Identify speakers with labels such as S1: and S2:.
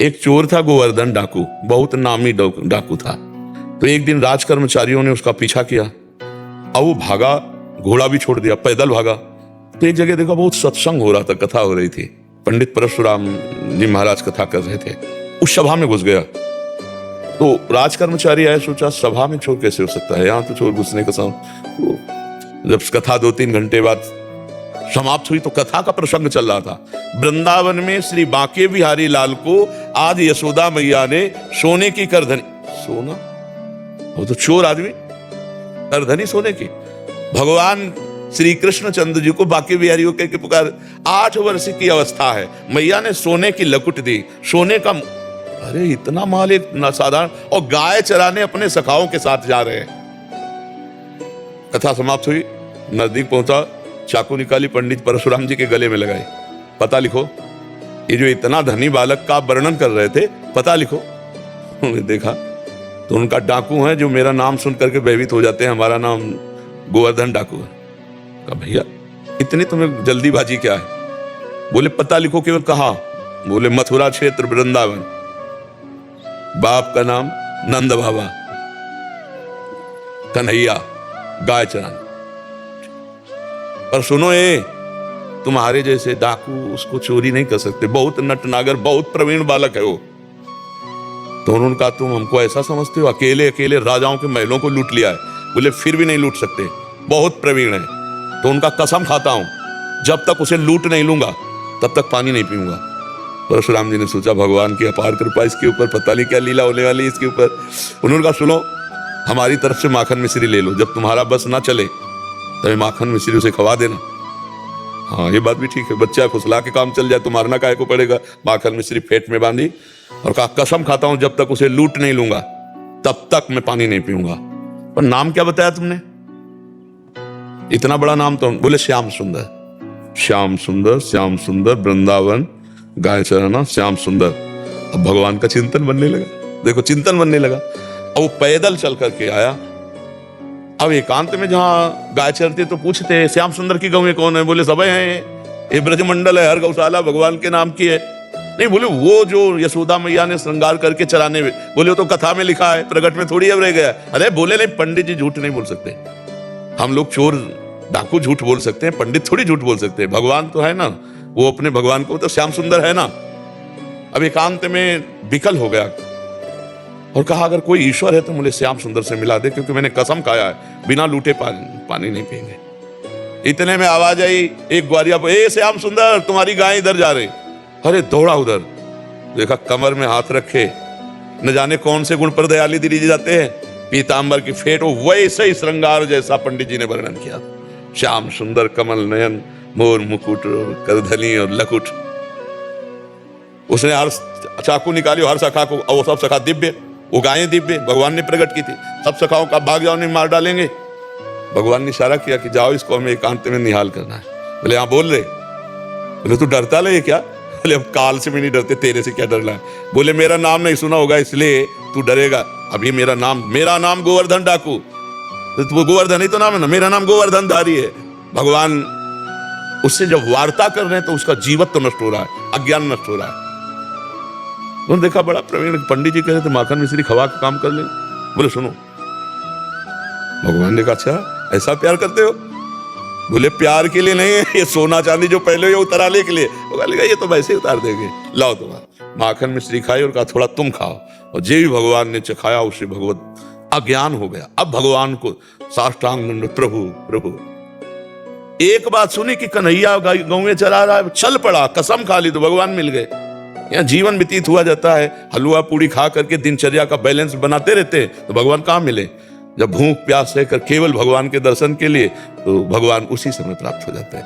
S1: एक चोर था गोवर्धन डाकू, बहुत नामी डाकू था। तो एक दिन राज कर्मचारियों ने उसका पीछा किया और वो भागा, घोड़ा भी छोड़ दिया, पैदल भागा। तो एक जगह देखा बहुत सत्संग हो रहा था, कथा हो रही थी, पंडित परशुराम जी महाराज कथा कर रहे थे। उस सभा में घुस गया। तो राज कर्मचारी आए, सोचा सभा में चोर कैसे हो सकता है, यहाँ तो चोर घुसने का तो जब कथा 2-3 घंटे बाद समाप्त हुई तो कथा का प्रसंग चल रहा था। वृंदावन में श्री बांके बिहारी लाल को आज यशोदा मैया ने सोने की करधनी, सोना, वो तो चोर आदमी, करधनी सोने की, भगवान श्री कृष्ण चंद्र जी को बांके बिहारी को कहकर पुकार, 8 वर्ष की अवस्था है, मैया ने सोने की लकुट दी, सोने का, अरे इतना माल एक साधारण, और गाय चराने अपने सखाओं के साथ जा रहे हैं। कथा समाप्त हुई, नजदीक पहुंचा, चाकू निकाली, पंडित परशुराम जी के गले में लगाई, पता लिखो, ये जो इतना धनी बालक का वर्णन कर रहे थे, पता लिखो। उन्होंने देखा तो उनका डाकू है जो मेरा नाम सुन करके भयभीत हो जाते हैं, हमारा नाम गोवर्धन डाकू है। कहा भैया इतनी तुम्हें जल्दीबाजी क्या है? बोले पता लिखो। केवल कहा? बोले मथुरा क्षेत्र वृंदावन, बाप का नाम नंद बाबा, कन्हैया, गाय चराना। पर सुनो, ये तुम्हारे जैसे डाकू उसको चोरी नहीं कर सकते, बहुत नटनागर, बहुत प्रवीण बालक है वो। तो उन्होंने कहा तुम हमको ऐसा समझते हो, अकेले अकेले राजाओं के महलों को लूट लिया है? बोले फिर भी नहीं लूट सकते, बहुत प्रवीण है। तो उनका कसम खाता हूं, जब तक उसे लूट नहीं लूंगा तब तक पानी नहीं पीऊंगा। परशुराम जी ने सोचा भगवान की अपार कृपा इसके ऊपर, पता नहीं क्या लीला होने वाली इसके ऊपर। उन्होंने कहा सुनो, हमारी तरफ से माखन मिश्री ले लो, जब तुम्हारा बस ना चले तभी माखन मिश्री उसे खवा देना। हाँ ये बात भी ठीक है, बच्चा फुसला के काम चल जाए तो मारना काहे को पड़ेगा। माखन मिश्री फेट में बांधी और कहा कसम खाता हूं जब तक उसे लूट नहीं लूंगा तब तक मैं पानी नहीं पीऊंगा। पर नाम क्या बताया तुमने? इतना बड़ा नाम तो? बोले श्याम सुंदर। श्याम सुंदर, श्याम सुंदर, वृंदावन, गाय चराना, श्याम सुंदर। अब भगवान का चिंतन बनने लगा, देखो चिंतन बनने लगा। और वो पैदल चल करके आया। अब एकांत में जहां गाय चरती तो पूछते श्याम सुंदर की गौएं कौन है? बोले सब हैं, ये ब्रजमंडल है, हर गौशाला भगवान के नाम की है। नहीं, बोले वो जो यशोदा मैया ने श्रृंगार करके चराने में, बोले वो तो कथा में लिखा है, प्रकट में थोड़ी अब रह गया। अरे बोले नहीं, पंडित जी झूठ नहीं बोल सकते, हम लोग चोर डाकू झूठ बोल सकते हैं, पंडित थोड़ी झूठ बोल सकते हैं। भगवान तो है ना, वो अपने भगवान को तो श्याम सुंदर है ना। अब एकांत में विकल हो गया और कहा अगर कोई ईश्वर है तो मुझे श्याम सुंदर से मिला दे, क्योंकि मैंने कसम खाया है बिना लूटे पानी नहीं पीएंगे। इतने में आवाज आई एक ग्वारिया पर, ए श्याम सुंदर तुम्हारी गाय इधर जा रही। अरे दौड़ा उधर, देखा कमर में हाथ रखे, न जाने कौन से गुण पर दयाली दिली जाते हैं, पीतांबर की फेट, वैसे ही श्रृंगार जैसा पंडित जी ने वर्णन किया। श्याम सुंदर, कमल नयन, मोर मुकुट, करधनी और लकुट। उसने हर चाकू निकाली, हर सखा को, वो सब सखा दिव्य, वो गायें दिव्य, भगवान ने प्रकट की थी। सब सखाओं का भाग जाओ, नहीं मार डालेंगे। भगवान ने इशारा किया कि जाओ इसको हमें एकांत में निहाल करना है। बोले हाँ बोल रहे। बोले तू डरता ले क्या? बोले अब काल से भी नहीं डरते, तेरे से क्या डरना है? बोले मेरा नाम नहीं सुना होगा इसलिए तू डरेगा। अभी मेरा नाम गोवर्धन डाकू, तो वो गोवर्धन ही तो नाम है ना, मेरा नाम गोवर्धन धारी है। भगवान उससे जब वार्ता कर रहे हैं तो उसका जीवत्व तो नष्ट हो रहा है, अज्ञान नष्ट हो रहा है। उन्होंने देखा बड़ा प्रवीण, पंडित जी कह रहे थे माखन मिश्री खवा के काम कर ले। बोले सुनो, भगवान ने कहा अच्छा ऐसा प्यार करते हो? बोले प्यार के लिए नहीं है, ये सोना चांदी जो पहले ये उतराने के लिए। बोला ये तो वैसे ही उतार देंगे, लाओ तुम्हारा। माखन मिश्री खाई और कहा थोड़ा तुम खाओ, और जे भी भगवान ने चखाया उसे भगवत अज्ञान हो गया। अब भगवान को साष्टांग, प्रभु प्रभु। एक बात सुनी कि कन्हैया गौएं चरा रहा है, चल पड़ा, कसम खा ली तो भगवान मिल गए। यहाँ जीवन व्यतीत हुआ जाता है, हलवा पूड़ी खा करके दिनचर्या का बैलेंस बनाते रहते हैं, तो भगवान कहाँ मिले? जब भूख प्यास रहकर केवल भगवान के दर्शन के लिए, तो भगवान उसी समय प्राप्त हो जाते हैं।